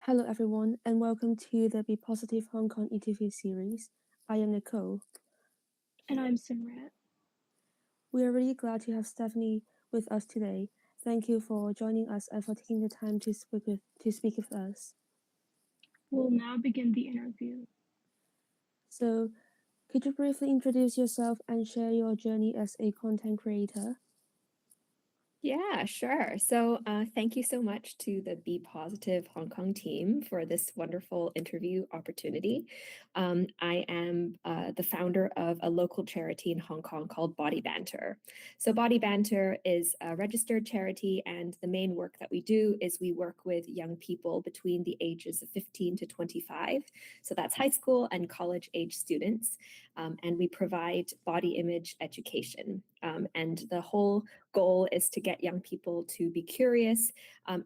Hello, everyone, and welcome to the Be Positive Hong Kong interview series. I am Nicole. And I'm Simrat. We are really glad to have Stephanie with us today. Thank you for joining us and for taking the time to speak with us. We'll now begin the interview. So, could you briefly introduce yourself and share your journey as a content creator? Yeah, sure. So thank you so much to the Be Positive Hong Kong team for this wonderful interview opportunity. I am the founder of a local charity in Hong Kong called Body Banter. So Body Banter is a registered charity, and the main work that we do is we work with young people between the ages of 15 to 25. So that's high school and college age students. And we provide body image education. And the whole goal is to get young people to be curious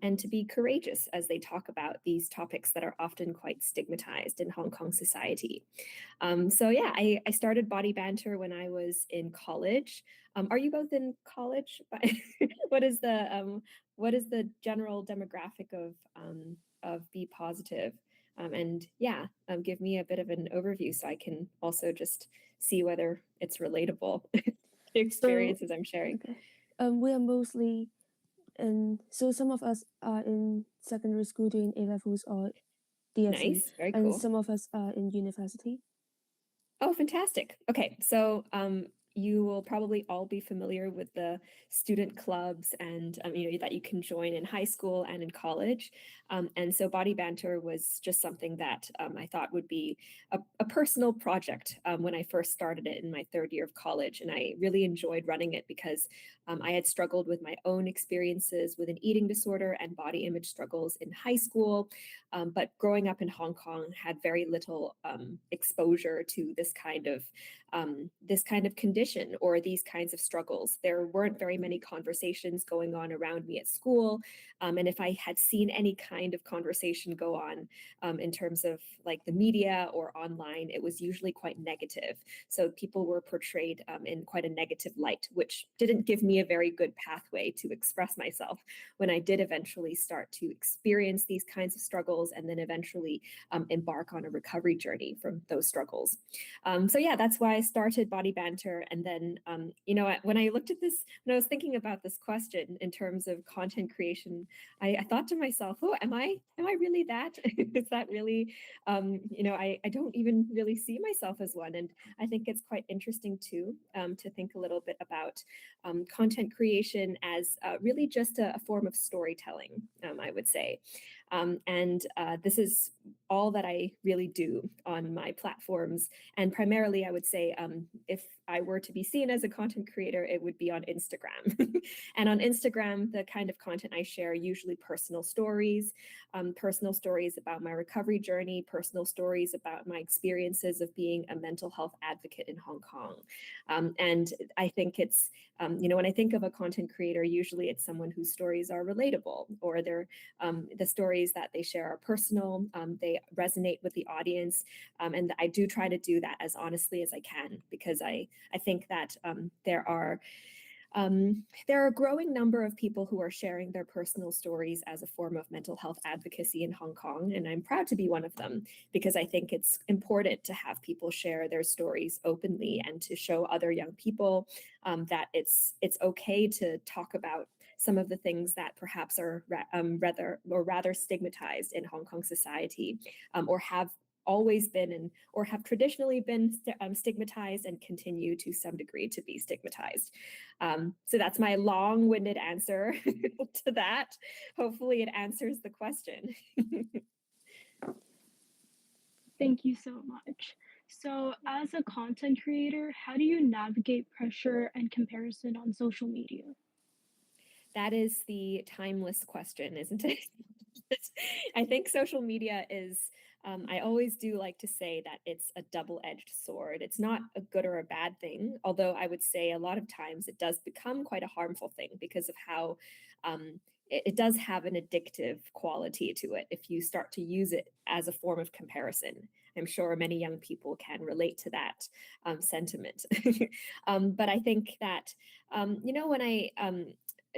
and to be courageous as they talk about these topics that are often quite stigmatized in Hong Kong society. I started Body Banter when I was in college. Are you both in college? What is the general demographic of Be Positive? Give me a bit of an overview so I can also just see whether it's relatable. The experiences I'm sharing. Okay. We are mostly so some of us are in secondary school doing A levels or DSE, Nice, very and cool. some of us are in university. Oh, fantastic. Okay, so you will probably all be familiar with the student clubs and that you can join in high school and in college. And so Body Banter was just something that I thought would be a personal project when I first started it in my third year of college. And I really enjoyed running it because I had struggled with my own experiences with an eating disorder and body image struggles in high school. But growing up in Hong Kong had very little exposure to this kind of condition or these kinds of struggles. There weren't very many conversations going on around me at school. And if I had seen any kind of conversation go on in terms of like the media or online, it was usually quite negative. So people were portrayed in quite a negative light, which didn't give me a very good pathway to express myself when I did eventually start to experience these kinds of struggles and then eventually embark on a recovery journey from those struggles. That's why I started Body Banter. And then, when I looked at this, when I was thinking about this question in terms of content creation, I thought to myself, oh, am I really that? Is that really, I don't even really see myself as one. And I think it's quite interesting too, to think a little bit about content creation as really just a form of storytelling, I would say. This is all that I really do on my platforms. And primarily, I would say, if I were to be seen as a content creator, it would be on Instagram. And on Instagram, the kind of content I share, usually personal stories about my recovery journey, personal stories about my experiences of being a mental health advocate in Hong Kong. And I think it's, when I think of a content creator, usually it's someone whose stories are relatable, or they're the stories that they share are personal, they resonate with the audience. And I do try to do that as honestly as I can, because I think that there are a growing number of people who are sharing their personal stories as a form of mental health advocacy in Hong Kong, and I'm proud to be one of them, because I think it's important to have people share their stories openly and to show other young people that it's okay to talk about some of the things that perhaps are rather stigmatized in Hong Kong society, or have always been or have traditionally been stigmatized and continue to some degree to be stigmatized. So that's my long-winded answer to that. Hopefully it answers the question. Thank you so much. So, as a content creator, how do you navigate pressure and comparison on social media? That is the timeless question, isn't it? I think social media is, I always do like to say that it's a double-edged sword. It's not a good or a bad thing, although I would say a lot of times it does become quite a harmful thing because of how it does have an addictive quality to it if you start to use it as a form of comparison. I'm sure many young people can relate to that sentiment. But I think that, when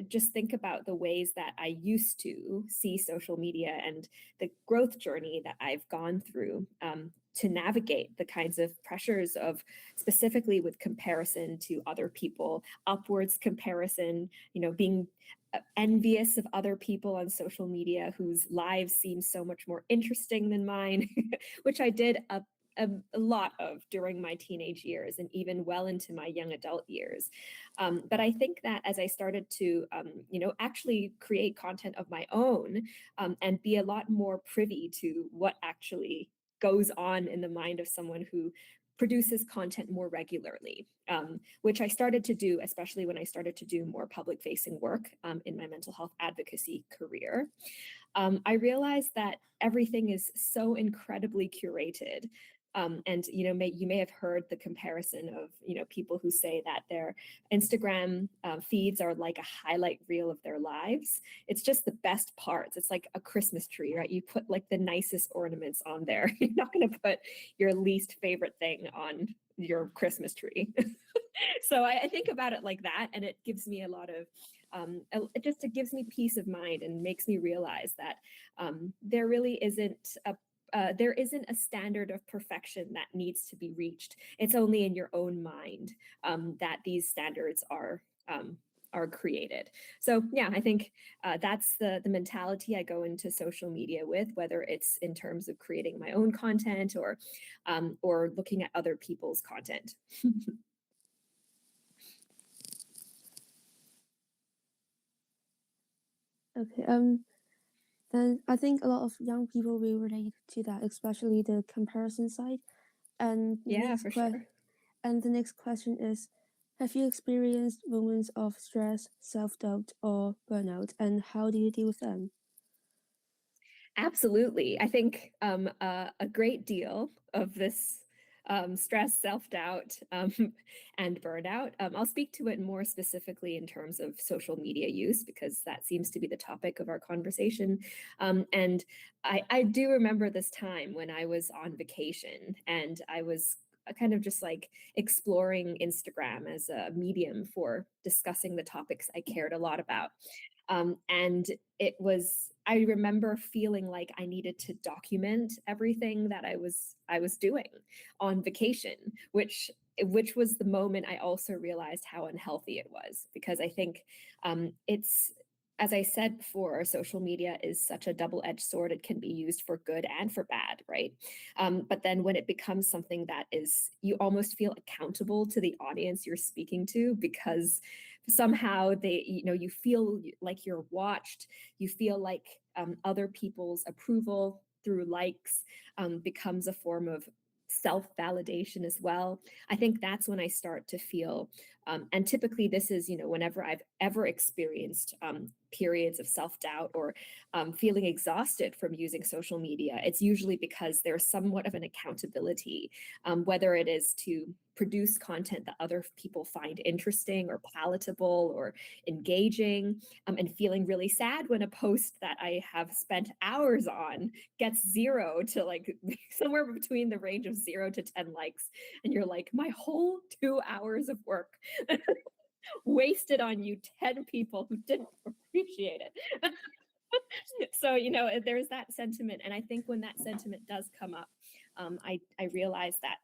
just think about the ways that I used to see social media and the growth journey that I've gone through to navigate the kinds of pressures of specifically with comparison to other people, upwards comparison, being envious of other people on social media whose lives seem so much more interesting than mine, which I did a lot of during my teenage years and even well into my young adult years. But I think that as I started to, actually create content of my own and be a lot more privy to what actually goes on in the mind of someone who produces content more regularly, which I started to do, especially when I started to do more public facing work in my mental health advocacy career. I realized that everything is so incredibly curated. And you may have heard the comparison of people who say that their Instagram feeds are like a highlight reel of their lives. It's just the best parts. It's like a Christmas tree, right? You put like the nicest ornaments on there. You're not going to put your least favorite thing on your Christmas tree. So I think about it like that, and it gives me a lot of it gives me peace of mind and makes me realize that there really isn't a standard of perfection that needs to be reached. It's only in your own mind that these standards are created. So yeah, I think that's the mentality I go into social media with, whether it's in terms of creating my own content or looking at other people's content. Okay. Then I think a lot of young people will relate to that, especially the comparison side. And Yeah, for sure. the next question is, have you experienced moments of stress, self-doubt, or burnout, and how do you deal with them? Absolutely. I think a great deal of this stress, self doubt, and burnout. I'll speak to it more specifically in terms of social media use because that seems to be the topic of our conversation. And I do remember this time when I was on vacation and I was kind of just like exploring Instagram as a medium for discussing the topics I cared a lot about. And I remember feeling like I needed to document everything that I was doing on vacation, which was the moment I also realized how unhealthy it was, because I think it's, as I said before, social media is such a double-edged sword. It can be used for good and for bad, right? But then when it becomes something that is, you almost feel accountable to the audience you're speaking to, because somehow you feel like you're watched, you feel like other people's approval through likes becomes a form of self-validation as well. I think that's when I start to feel, and typically this is, whenever I've ever experienced periods of self-doubt or feeling exhausted from using social media, it's usually because there's somewhat of an accountability, whether it is to produce content that other people find interesting or palatable or engaging, and feeling really sad when a post that I have spent hours on gets 0 to like somewhere between the range of 0 to 10 likes. And you're like, my whole 2 hours of work wasted on you 10 people who didn't appreciate it. So, there's that sentiment. And I think when that sentiment does come up, I realize that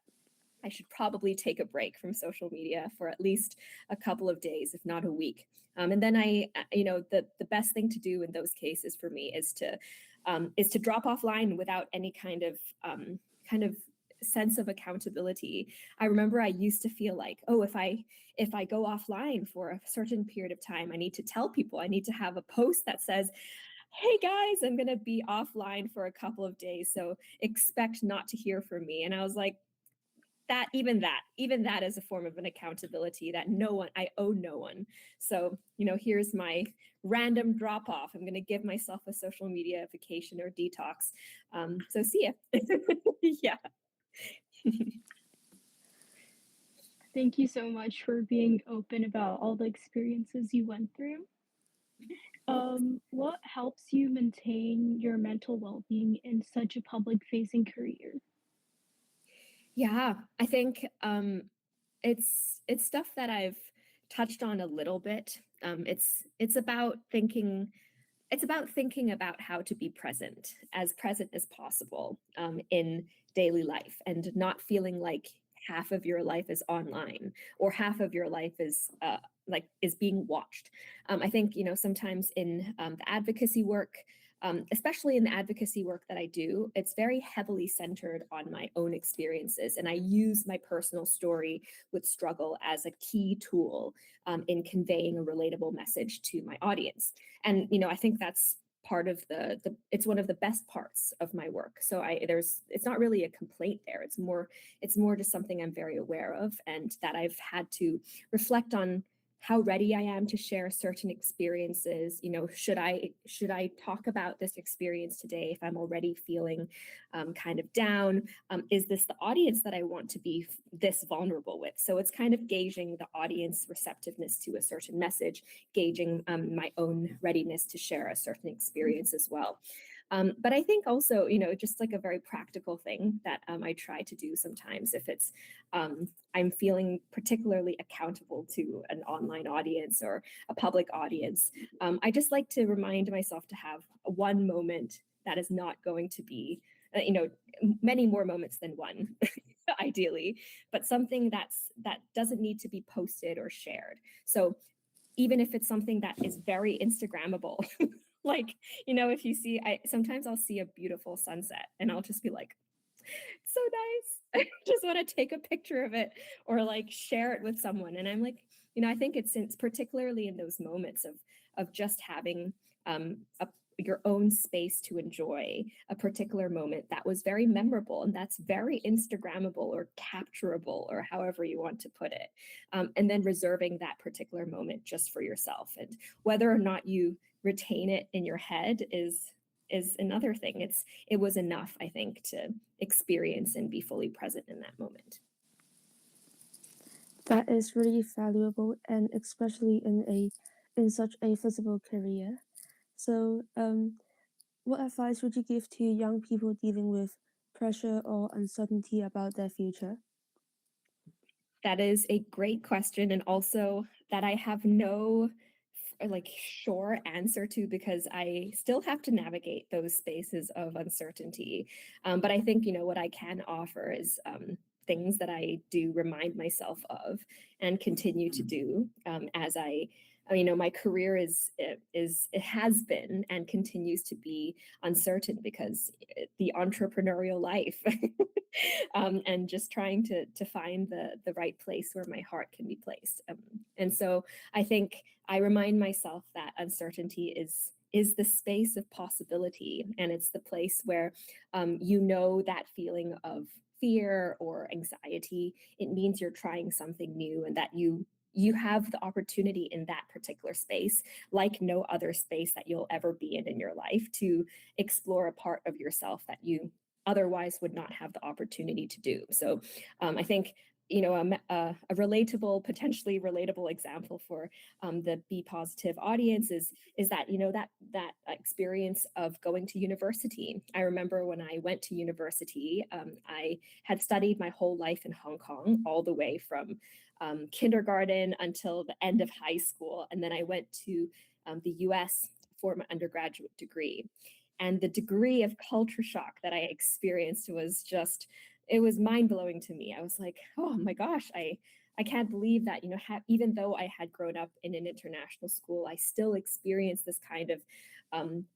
I should probably take a break from social media for at least a couple of days, if not a week. And then the best thing to do in those cases for me is to drop offline without any kind of sense of accountability. I remember I used to feel like, oh, if I go offline for a certain period of time, I need to tell people, I need to have a post that says, hey guys, I'm going to be offline for a couple of days, so expect not to hear from me. And I was like, even that is a form of an accountability that I owe no one. So, here's my random drop off. I'm going to give myself a social media vacation or detox. So see ya. Yeah. Thank you so much for being open about all the experiences you went through. What helps you maintain your mental well-being in such a public-facing career? Yeah, I think it's stuff that I've touched on a little bit It's about thinking about how to be present as possible in daily life, and not feeling like half of your life is online or half of your life is being watched. I think sometimes in the advocacy work, especially in the advocacy work that I do, it's very heavily centered on my own experiences, and I use my personal story with struggle as a key tool in conveying a relatable message to my audience. And I think that's part of the it's one of the best parts of my work. So it's not really a complaint there. It's more just something I'm very aware of, and that I've had to reflect on how ready I am to share certain experiences. Should I talk about this experience today if I'm already feeling kind of down? Is this the audience that I want to be this vulnerable with? So it's kind of gauging the audience receptiveness to a certain message, gauging my own readiness to share a certain experience as well. But I think also, just like a very practical thing that I try to do sometimes, if it's I'm feeling particularly accountable to an online audience or a public audience, I just like to remind myself to have one moment that is not going to be, many more moments than one, ideally, but something that doesn't need to be posted or shared. So even if it's something that is very Instagrammable, like, if you see, sometimes I'll see a beautiful sunset and I'll just be like, so nice. I just want to take a picture of it or like share it with someone. And I'm like, I think it's particularly in those moments of just having your own space to enjoy a particular moment that was very memorable and that's very Instagrammable or capturable or however you want to put it. And then reserving that particular moment just for yourself. And whether or not you retain it in your head is another thing. It was enough, I think, to experience and be fully present in that moment. That is really valuable, and especially in such a visible career. So, what advice would you give to young people dealing with pressure or uncertainty about their future? That is a great question, and also that I have no like sure answer to, because I still have to navigate those spaces of uncertainty. But I think what I can offer is things that I do remind myself of and continue to do as my career it has been and continues to be uncertain because the entrepreneurial life and just trying to find the right place where my heart can be placed. And so I think I remind myself that uncertainty is the space of possibility, and it's the place where that feeling of fear or anxiety. It means you're trying something new, and that you have the opportunity in that particular space, like no other space that you'll ever be in your life, to explore a part of yourself that you otherwise would not have the opportunity to do. So I think a relatable, potentially relatable example for the Be Positive audience is that that experience of going to university. I remember when I went to university, I had studied my whole life in Hong Kong, all the way from kindergarten until the end of high school, and then I went to the U.S. for my undergraduate degree. And the degree of culture shock that I experienced it was mind-blowing to me. I was like, oh my gosh, I can't believe that, even though I had grown up in an international school, I still experienced this kind of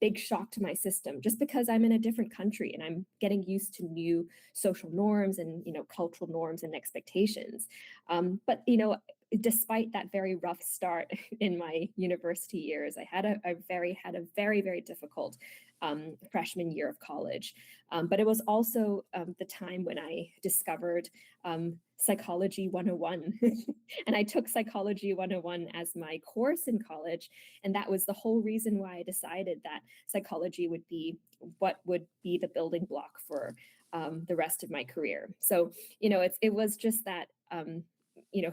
big shock to my system, just because I'm in a different country and I'm getting used to new social norms and, cultural norms and expectations. But despite that very rough start in my university years, I had a very, very difficult freshman year of college. But it was also the time when I discovered Psychology 101. And I took Psychology 101 as my course in college. And that was the whole reason why I decided that psychology would be what would be the building block for the rest of my career. So, it was just that,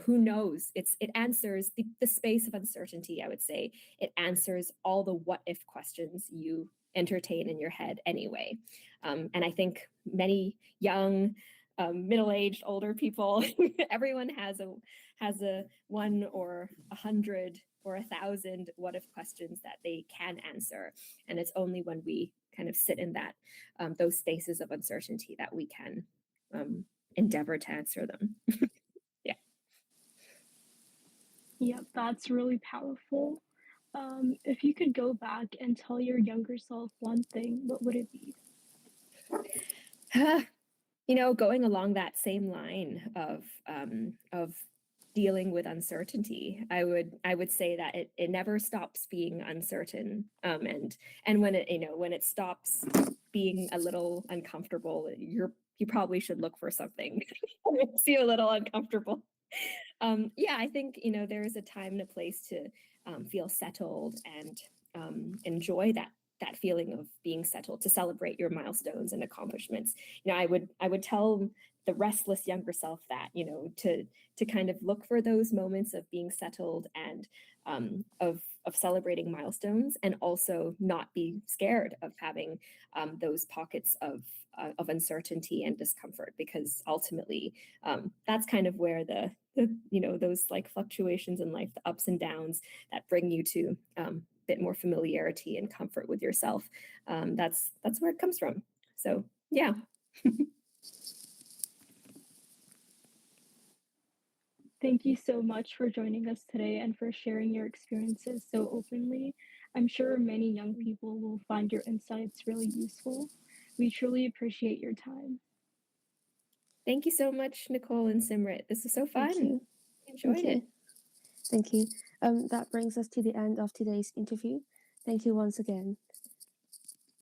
who knows? It answers the space of uncertainty, I would say. It answers all the what if questions you entertain in your head anyway. And I think many young middle-aged, older people. Everyone has a 1 or 100 or 1,000 what if questions that they can answer, and it's only when we kind of sit in that those spaces of uncertainty that we can endeavor to answer them. Yeah. Yep, that's really powerful. If you could go back and tell your younger self one thing, what would it be? Going along that same line of dealing with uncertainty, I would say that it never stops being uncertain. And when it stops being a little uncomfortable, you probably should look for something that makes you a little uncomfortable. Yeah, I think there is a time and a place to feel settled and enjoy that feeling of being settled, to celebrate your milestones and accomplishments. I would tell the restless younger self that to kind of look for those moments of being settled and of celebrating milestones, and also not be scared of having those pockets of uncertainty and discomfort, because ultimately that's kind of where the those like fluctuations in life, the ups and downs that bring you to bit more familiarity and comfort with yourself. That's where it comes from. So yeah. Thank you so much for joining us today and for sharing your experiences so openly. I'm sure many young people will find your insights really useful. We truly appreciate your time. Thank you so much, Nicole and Simrit. This was so Thank fun. you. Enjoyed Thank it. you. Thank you. That brings us to the end of today's interview. Thank you once again.